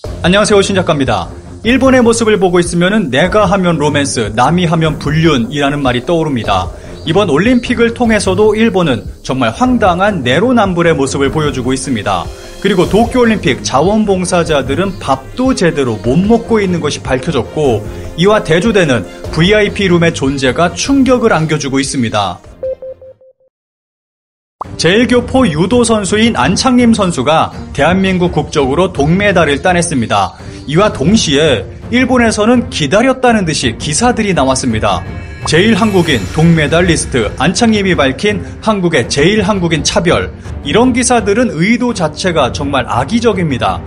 안녕하세요, 신작가입니다. 일본의 모습을 보고 있으면 내가 하면 로맨스, 남이 하면 불륜이라는 말이 떠오릅니다. 이번 올림픽을 통해서도 일본은 정말 황당한 내로남불의 모습을 보여주고 있습니다. 그리고 도쿄올림픽 자원봉사자들은 밥도 제대로 못 먹고 있는 것이 밝혀졌고, 이와 대조되는 VIP룸의 존재가 충격을 안겨주고 있습니다. 제일교포 유도 선수인 안창림 선수가 대한민국 국적으로 동메달을 따냈습니다. 이와 동시에 일본에서는 기다렸다는 듯이 기사들이 나왔습니다. 제일한국인 동메달리스트 안창림이 밝힌 한국의 제일한국인 차별. 이런 기사들은 의도 자체가 정말 악의적입니다.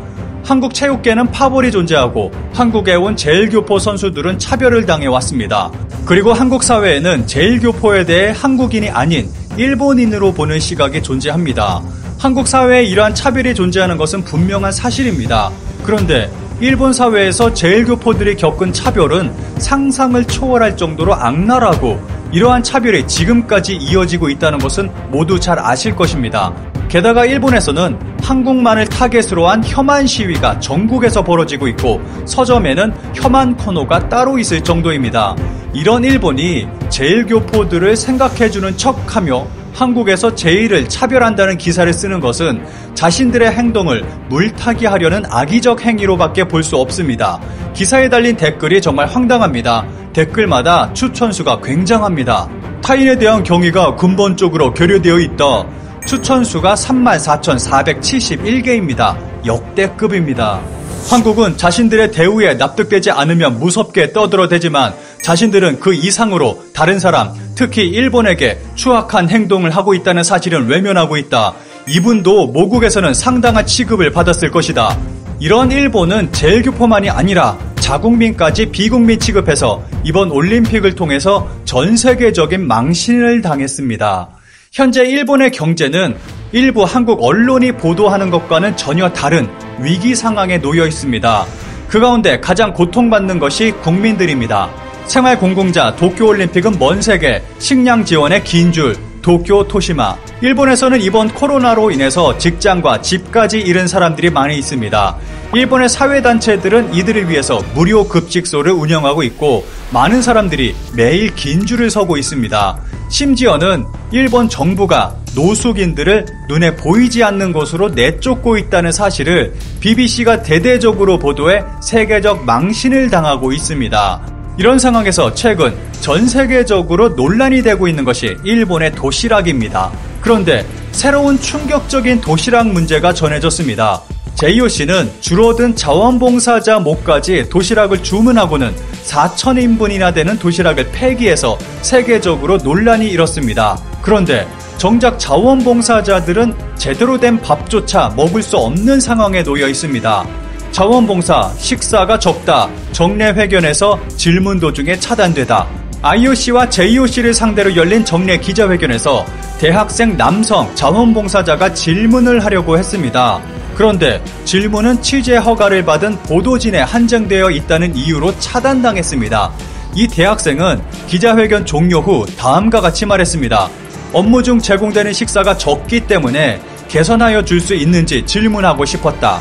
한국 체육계는 파벌이 존재하고 한국에 온 제일교포 선수들은 차별을 당해왔습니다. 그리고 한국 사회에는 제일교포에 대해 한국인이 아닌 일본인으로 보는 시각이 존재합니다. 한국 사회에 이러한 차별이 존재하는 것은 분명한 사실입니다. 그런데 일본 사회에서 제일교포들이 겪은 차별은 상상을 초월할 정도로 악랄하고, 이러한 차별이 지금까지 이어지고 있다는 것은 모두 잘 아실 것입니다. 게다가 일본에서는 한국만을 타겟으로 한 혐한 시위가 전국에서 벌어지고 있고, 서점에는 혐한 코너가 따로 있을 정도입니다. 이런 일본이 제일교포들을 생각해주는 척하며 한국에서 제일을 차별한다는 기사를 쓰는 것은 자신들의 행동을 물타기 하려는 악의적 행위로밖에 볼 수 없습니다. 기사에 달린 댓글이 정말 황당합니다. 댓글마다 추천수가 굉장합니다. 타인에 대한 경의가 근본적으로 결여되어 있다. 추천수가 34,471개입니다. 역대급입니다. 한국은 자신들의 대우에 납득되지 않으면 무섭게 떠들어대지만 자신들은 그 이상으로 다른 사람, 특히 일본에게 추악한 행동을 하고 있다는 사실은 외면하고 있다. 이분도 모국에서는 상당한 취급을 받았을 것이다. 이런 일본은 제일교포만이 아니라 자국민까지 비국민 취급해서 이번 올림픽을 통해서 전 세계적인 망신을 당했습니다. 현재 일본의 경제는 일부 한국 언론이 보도하는 것과는 전혀 다른 위기 상황에 놓여 있습니다. 그 가운데 가장 고통받는 것이 국민들입니다. 생활공공자 도쿄올림픽은 먼 세계 식량 지원의 긴 줄, 도쿄 토시마. 일본에서는 이번 코로나로 인해서 직장과 집까지 잃은 사람들이 많이 있습니다. 일본의 사회단체들은 이들을 위해서 무료 급식소를 운영하고 있고, 많은 사람들이 매일 긴 줄을 서고 있습니다. 심지어는 일본 정부가 노숙인들을 눈에 보이지 않는 곳으로 내쫓고 있다는 사실을 BBC가 대대적으로 보도해 세계적 망신을 당하고 있습니다. 이런 상황에서 최근 전 세계적으로 논란이 되고 있는 것이 일본의 도시락입니다. 그런데 새로운 충격적인 도시락 문제가 전해졌습니다. JOC는 줄어든 자원봉사자 몫까지 도시락을 주문하고는 4,000인분이나 되는 도시락을 폐기해서 세계적으로 논란이 일었습니다. 그런데 정작 자원봉사자들은 제대로 된 밥조차 먹을 수 없는 상황에 놓여 있습니다. 자원봉사, 식사가 적다, 정례회견에서 질문 도중에 차단되다. IOC와 JOC를 상대로 열린 정례 기자회견에서 대학생 남성 자원봉사자가 질문을 하려고 했습니다. 그런데 질문은 취재 허가를 받은 보도진에 한정되어 있다는 이유로 차단당했습니다. 이 대학생은 기자회견 종료 후 다음과 같이 말했습니다. 업무 중 제공되는 식사가 적기 때문에 개선하여 줄 수 있는지 질문하고 싶었다.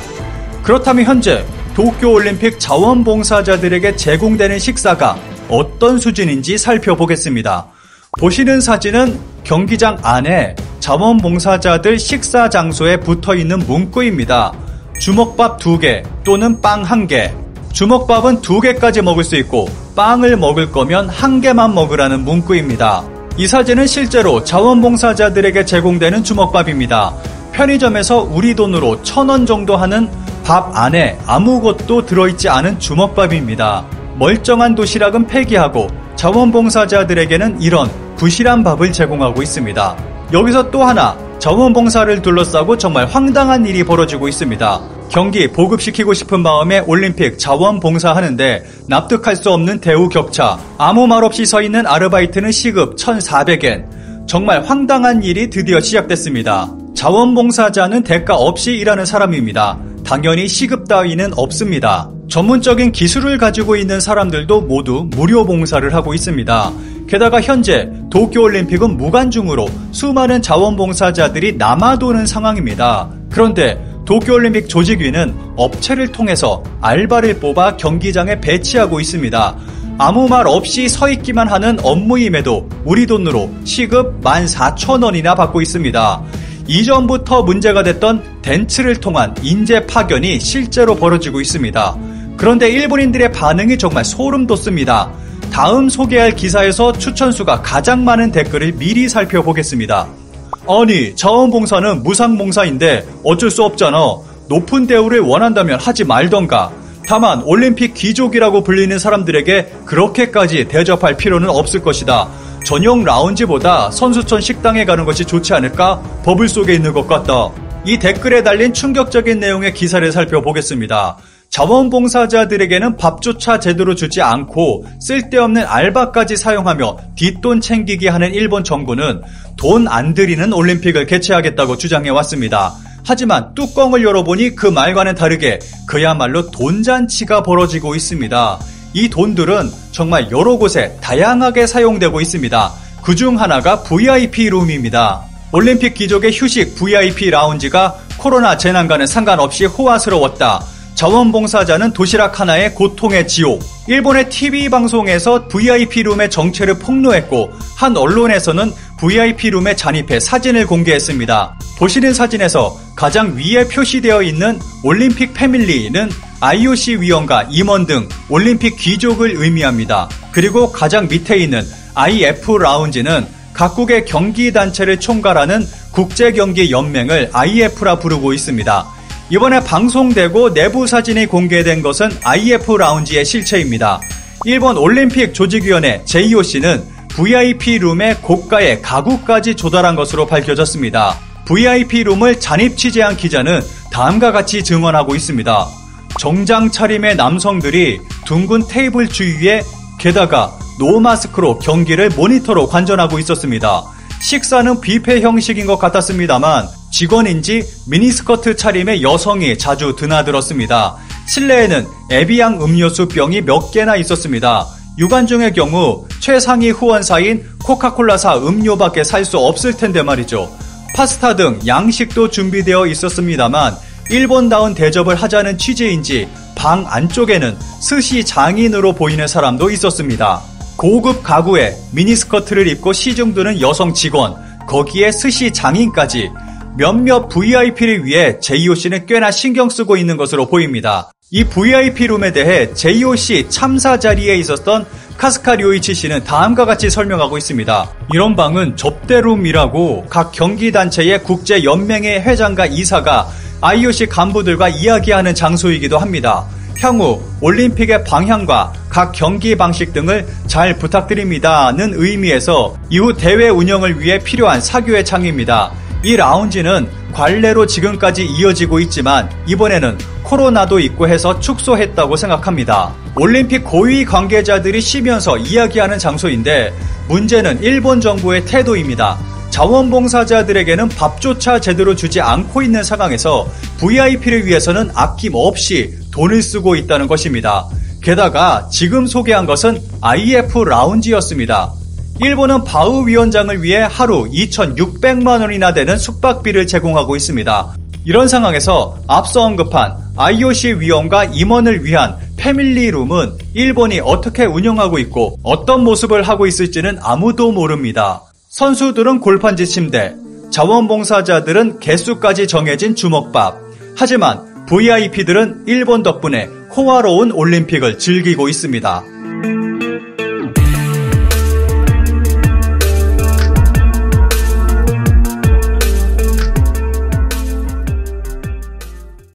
그렇다면 현재 도쿄올림픽 자원봉사자들에게 제공되는 식사가 어떤 수준인지 살펴보겠습니다. 보시는 사진은 경기장 안에 자원봉사자들 식사 장소에 붙어있는 문구입니다. 주먹밥 2개 또는 빵 1개. 주먹밥은 2개까지 먹을 수 있고 빵을 먹을 거면 1개만 먹으라는 문구입니다. 이 사진은 실제로 자원봉사자들에게 제공되는 주먹밥입니다. 편의점에서 우리 돈으로 1,000원 정도 하는 밥 안에 아무것도 들어있지 않은 주먹밥입니다. 멀쩡한 도시락은 폐기하고 자원봉사자들에게는 이런 부실한 밥을 제공하고 있습니다. 여기서 또 하나 자원봉사를 둘러싸고 정말 황당한 일이 벌어지고 있습니다. 경기 보급시키고 싶은 마음에 올림픽 자원봉사하는데 납득할 수 없는 대우 격차. 아무 말 없이 서 있는 아르바이트는 시급 1,400엔. 정말 황당한 일이 드디어 시작됐습니다. 자원봉사자는 대가 없이 일하는 사람입니다. 당연히 시급 따위는 없습니다. 전문적인 기술을 가지고 있는 사람들도 모두 무료 봉사를 하고 있습니다. 게다가 현재 도쿄올림픽은 무관중으로 수많은 자원봉사자들이 남아도는 상황입니다. 그런데 도쿄올림픽 조직위는 업체를 통해서 알바를 뽑아 경기장에 배치하고 있습니다. 아무 말 없이 서 있기만 하는 업무임에도 우리 돈으로 시급 14,000원이나 받고 있습니다. 이전부터 문제가 됐던 덴츠를 통한 인재 파견이 실제로 벌어지고 있습니다. 그런데 일본인들의 반응이 정말 소름 돋습니다. 다음 소개할 기사에서 추천수가 가장 많은 댓글을 미리 살펴보겠습니다. 아니, 자원봉사는 무상봉사인데 어쩔 수 없잖아. 높은 대우를 원한다면 하지 말던가. 다만 올림픽 귀족이라고 불리는 사람들에게 그렇게까지 대접할 필요는 없을 것이다. 전용 라운지보다 선수촌 식당에 가는 것이 좋지 않을까? 버블 속에 있는 것 같다. 이 댓글에 달린 충격적인 내용의 기사를 살펴보겠습니다. 자원봉사자들에게는 밥조차 제대로 주지 않고 쓸데없는 알바까지 사용하며 뒷돈 챙기게 하는 일본 정부는 돈 안 들이는 올림픽을 개최하겠다고 주장해왔습니다. 하지만 뚜껑을 열어보니 그 말과는 다르게 그야말로 돈잔치가 벌어지고 있습니다. 이 돈들은 정말 여러 곳에 다양하게 사용되고 있습니다. 그중 하나가 VIP 룸입니다. 올림픽 귀족의 휴식 VIP 라운지가 코로나 재난과는 상관없이 호화스러웠다. 자원봉사자는 도시락 하나의 고통의 지옥. 일본의 TV 방송에서 VIP 룸의 정체를 폭로했고 한 언론에서는 VIP 룸에 잔입해 사진을 공개했습니다. 보시는 사진에서 가장 위에 표시되어 있는 올림픽 패밀리는 IOC 위원과 임원 등 올림픽 귀족을 의미합니다. 그리고 가장 밑에 있는 IF 라운지는 각국의 경기단체를 총괄하는 국제경기연맹을 IF라 부르고 있습니다. 이번에 방송되고 내부 사진이 공개된 것은 IF 라운지의 실체입니다. 일본 올림픽 조직위원회 JOC는 VIP 룸에 고가의 가구까지 조달한 것으로 밝혀졌습니다. VIP 룸을 잔입 취재한 기자는 다음과 같이 증언하고 있습니다. 정장 차림의 남성들이 둥근 테이블 주위에 게다가 노마스크로 경기를 모니터로 관전하고 있었습니다. 식사는 뷔페 형식인 것 같았습니다만 직원인지 미니스커트 차림의 여성이 자주 드나들었습니다. 실내에는 에비앙 음료수 병이 몇 개나 있었습니다. 유관중의 경우 최상위 후원사인 코카콜라사 음료밖에 살 수 없을 텐데 말이죠. 파스타 등 양식도 준비되어 있었습니다만 일본다운 대접을 하자는 취지인지 방 안쪽에는 스시 장인으로 보이는 사람도 있었습니다. 고급 가구에 미니스커트를 입고 시중드는 여성 직원, 거기에 스시 장인까지 몇몇 VIP를 위해 JOC는 꽤나 신경 쓰고 있는 것으로 보입니다. 이 VIP 룸에 대해 JOC 참사 자리에 있었던 카스카 료이치 씨는 다음과 같이 설명하고 있습니다. 이런 방은 접대룸이라고 각 경기단체의 국제연맹의 회장과 이사가 IOC 간부들과 이야기하는 장소이기도 합니다. 향후 올림픽의 방향과 각 경기 방식 등을 잘 부탁드립니다는 의미에서 이후 대회 운영을 위해 필요한 사교의 창입니다. 이 라운지는 관례로 지금까지 이어지고 있지만 이번에는 코로나도 있고 해서 축소했다고 생각합니다. 올림픽 고위 관계자들이 쉬면서 이야기하는 장소인데 문제는 일본 정부의 태도입니다. 자원봉사자들에게는 밥조차 제대로 주지 않고 있는 상황에서 VIP를 위해서는 아낌없이 돈을 쓰고 있다는 것입니다. 게다가 지금 소개한 것은 IF 라운지였습니다. 일본은 바흐 위원장을 위해 하루 2,600만 원이나 되는 숙박비를 제공하고 있습니다. 이런 상황에서 앞서 언급한 IOC 위원과 임원을 위한 패밀리룸은 일본이 어떻게 운영하고 있고 어떤 모습을 하고 있을지는 아무도 모릅니다. 선수들은 골판지 침대, 자원봉사자들은 개수까지 정해진 주먹밥. 하지만 VIP들은 일본 덕분에 호화로운 올림픽을 즐기고 있습니다.